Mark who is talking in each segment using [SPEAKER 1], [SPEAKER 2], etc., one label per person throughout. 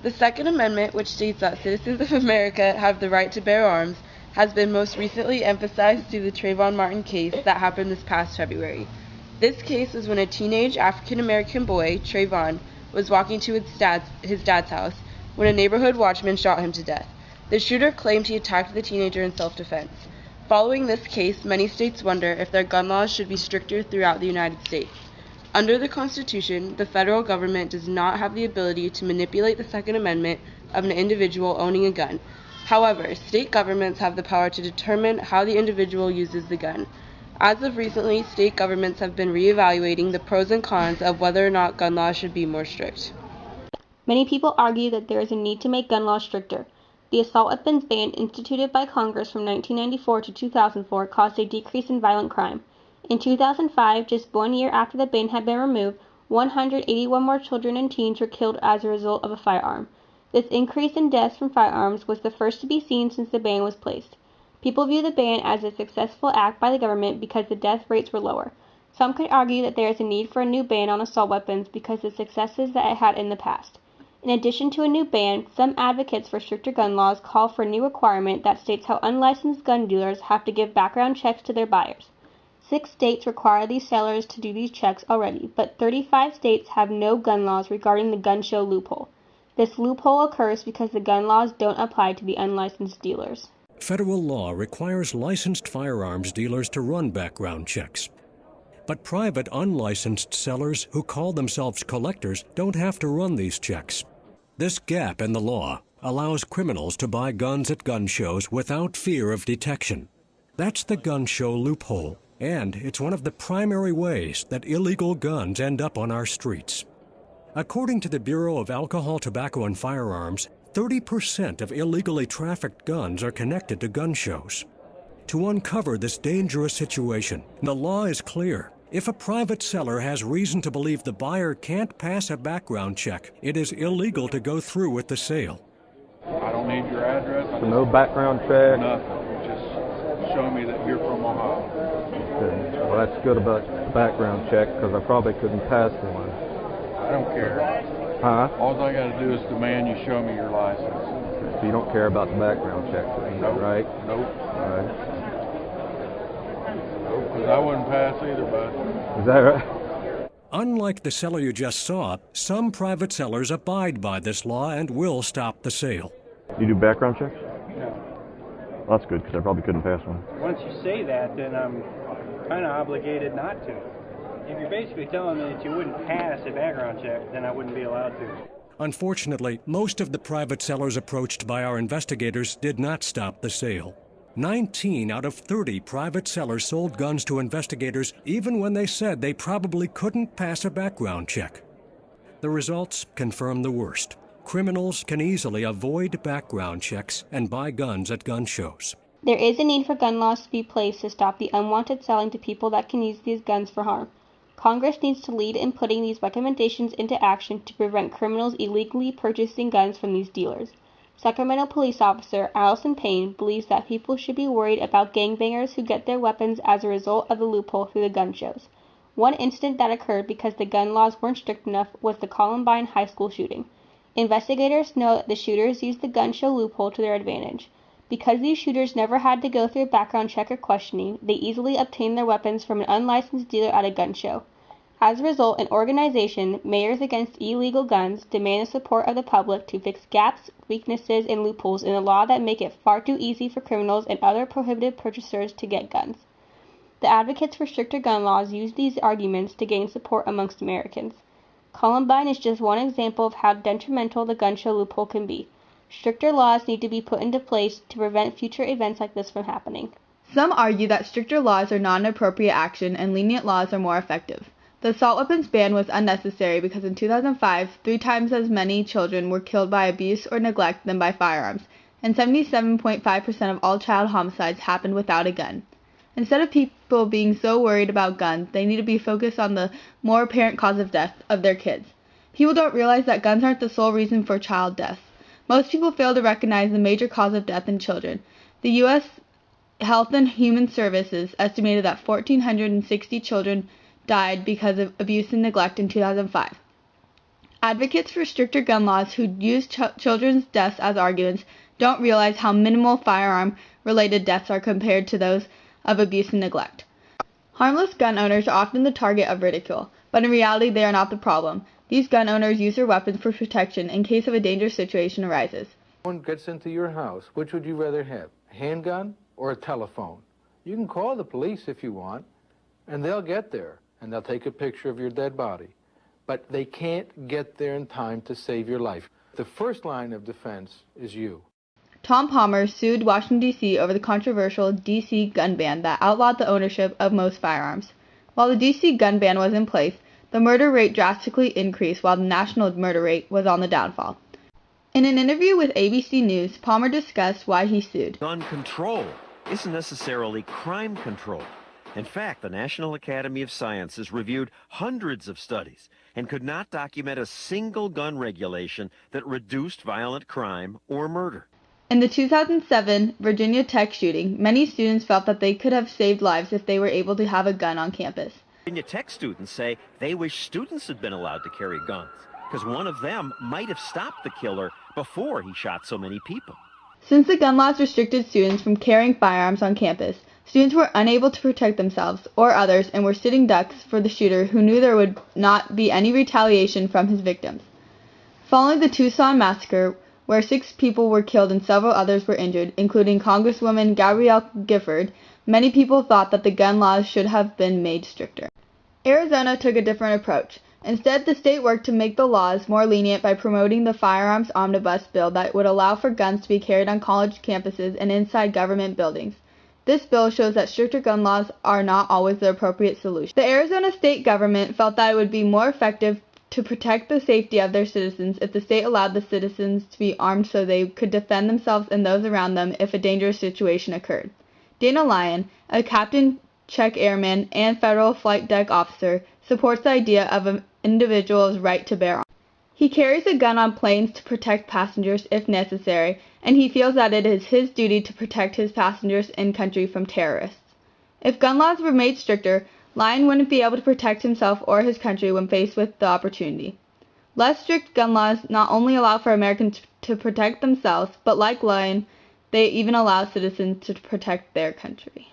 [SPEAKER 1] The Second Amendment, which states that citizens of America have the right to bear arms, has been most recently emphasized through the Trayvon Martin case that happened this past February. This case was when a teenage African-American boy, Trayvon, was walking to his dad's house when a neighborhood watchman shot him to death. The shooter claimed he attacked the teenager in self-defense. Following this case, many states wonder if their gun laws should be stricter throughout the United States. Under the Constitution, the federal government does not have the ability to manipulate the Second Amendment of an individual owning a gun. However, state governments have the power to determine how the individual uses the gun. As of recently, state governments have been reevaluating the pros and cons of whether or not gun laws should be more strict.
[SPEAKER 2] Many people argue that there is a need to make gun laws stricter. The assault weapons ban instituted by Congress from 1994 to 2004 caused a decrease in violent crime. In 2005, just 1 year after the ban had been removed, 181 more children and teens were killed as a result of a firearm. This increase in deaths from firearms was the first to be seen since the ban was placed. People view the ban as a successful act by the government because the death rates were lower. Some could argue that there is a need for a new ban on assault weapons because of the successes that it had in the past. In addition to a new ban, some advocates for stricter gun laws call for a new requirement that states how unlicensed gun dealers have to give background checks to their buyers. 6 states require these sellers to do these checks already, but 35 states have no gun laws regarding the gun show loophole. This loophole occurs because the gun laws don't apply to the unlicensed dealers.
[SPEAKER 3] Federal law requires licensed firearms dealers to run background checks. But private unlicensed sellers who call themselves collectors don't have to run these checks. This gap in the law allows criminals to buy guns at gun shows without fear of detection. That's the gun show loophole, and it's one of the primary ways that illegal guns end up on our streets. According to the Bureau of Alcohol, Tobacco, and Firearms, 30% of illegally trafficked guns are connected to gun shows. To uncover this dangerous situation, the law is clear. If a private seller has reason to believe the buyer can't pass a background check, it is illegal to go through with the sale.
[SPEAKER 4] I don't need your address.
[SPEAKER 5] So no background check?
[SPEAKER 4] Nothing. Just show me that you're from Ohio.
[SPEAKER 5] Good. Well, that's good about the background check because I probably couldn't pass one.
[SPEAKER 4] I don't care.
[SPEAKER 5] Huh?
[SPEAKER 4] All I got to do is demand you show me your license.
[SPEAKER 5] So you don't care about the background check,
[SPEAKER 4] Nope.
[SPEAKER 5] right?
[SPEAKER 4] Nope.
[SPEAKER 5] All right.
[SPEAKER 4] Because I wouldn't pass either, bud.
[SPEAKER 5] Is that right?
[SPEAKER 3] Unlike the seller you just saw, some private sellers abide by this law and will stop the sale.
[SPEAKER 6] You do background checks?
[SPEAKER 7] No.
[SPEAKER 6] Well, that's good because I probably couldn't pass one.
[SPEAKER 7] Once you say that, then I'm kind of obligated not to. If you're basically telling me that you wouldn't pass a background check, then I wouldn't be allowed to.
[SPEAKER 3] Unfortunately, most of the private sellers approached by our investigators did not stop the sale. 19 out of 30 private sellers sold guns to investigators even when they said they probably couldn't pass a background check. The results confirm the worst. Criminals can easily avoid background checks and buy guns at gun shows.
[SPEAKER 2] There is a need for gun laws to be placed to stop the unwanted selling to people that can use these guns for harm. Congress needs to lead in putting these recommendations into action to prevent criminals illegally purchasing guns from these dealers. Sacramento police officer Allison Payne believes that people should be worried about gangbangers who get their weapons as a result of the loophole through the gun shows. One incident that occurred because the gun laws weren't strict enough was the Columbine High School shooting. Investigators know that the shooters used the gun show loophole to their advantage. Because these shooters never had to go through a background check or questioning, they easily obtained their weapons from an unlicensed dealer at a gun show. As a result, an organization, Mayors Against Illegal Guns, demand the support of the public to fix gaps, weaknesses, and loopholes in the law that make it far too easy for criminals and other prohibited purchasers to get guns. The advocates for stricter gun laws use these arguments to gain support amongst Americans. Columbine is just one example of how detrimental the gun show loophole can be. Stricter laws need to be put into place to prevent future events like this from happening.
[SPEAKER 8] Some argue that stricter laws are not an appropriate action and lenient laws are more effective. The assault weapons ban was unnecessary because in 2005, 3 times as many children were killed by abuse or neglect than by firearms, and 77.5% of all child homicides happened without a gun. Instead of people being so worried about guns, they need to be focused on the more apparent cause of death of their kids. People don't realize that guns aren't the sole reason for child deaths. Most people fail to recognize the major cause of death in children. The U.S. Health and Human Services estimated that 1,460 children died because of abuse and neglect in 2005. Advocates for stricter gun laws who use children's deaths as arguments don't realize how minimal firearm-related deaths are compared to those of abuse and neglect. Harmless gun owners are often the target of ridicule, but in reality they are not the problem. These gun owners use their weapons for protection in case of a dangerous situation arises.
[SPEAKER 9] Someone gets into your house, which would you rather have, a handgun or a telephone? You can call the police if you want, and they'll get there, and they'll take a picture of your dead body. But they can't get there in time to save your life. The first line of defense is you.
[SPEAKER 8] Tom Palmer sued Washington, D.C. over the controversial D.C. gun ban that outlawed the ownership of most firearms. While the D.C. gun ban was in place, the murder rate drastically increased while the national murder rate was on the downfall. In an interview with ABC News, Palmer discussed why he sued.
[SPEAKER 10] Gun control isn't necessarily crime control. In fact, the National Academy of Sciences reviewed hundreds of studies and could not document a single gun regulation that reduced violent crime or murder.
[SPEAKER 8] In the 2007 Virginia Tech shooting, many students felt that they could have saved lives if they were able to have a gun on campus.
[SPEAKER 10] Virginia Tech students say they wish students had been allowed to carry guns, because one of them might have stopped the killer before he shot so many people.
[SPEAKER 8] Since the gun laws restricted students from carrying firearms on campus, students were unable to protect themselves or others and were sitting ducks for the shooter who knew there would not be any retaliation from his victims. Following the Tucson massacre, where 6 people were killed and several others were injured, including Congresswoman Gabrielle Gifford, many people thought that the gun laws should have been made stricter. Arizona took a different approach. Instead, the state worked to make the laws more lenient by promoting the firearms omnibus bill that would allow for guns to be carried on college campuses and inside government buildings. This bill shows that stricter gun laws are not always the appropriate solution. The Arizona state government felt that it would be more effective to protect the safety of their citizens if the state allowed the citizens to be armed so they could defend themselves and those around them if a dangerous situation occurred. Dana Lyon, a captain, check airman, and federal flight deck officer, supports the idea of an individual's right to bear arms. He carries a gun on planes to protect passengers if necessary, and he feels that it is his duty to protect his passengers and country from terrorists. If gun laws were made stricter, Lyon wouldn't be able to protect himself or his country when faced with the opportunity. Less strict gun laws not only allow for Americans to protect themselves, but like Lyon, they even allow citizens to protect their country.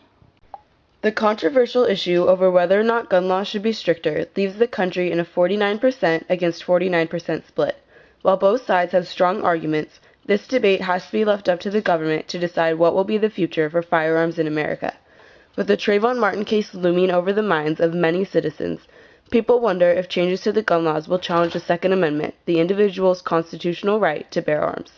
[SPEAKER 1] The controversial issue over whether or not gun laws should be stricter leaves the country in a 49% against 49% split. While both sides have strong arguments, this debate has to be left up to the government to decide what will be the future for firearms in America. With the Trayvon Martin case looming over the minds of many citizens, people wonder if changes to the gun laws will challenge the Second Amendment, the individual's constitutional right to bear arms.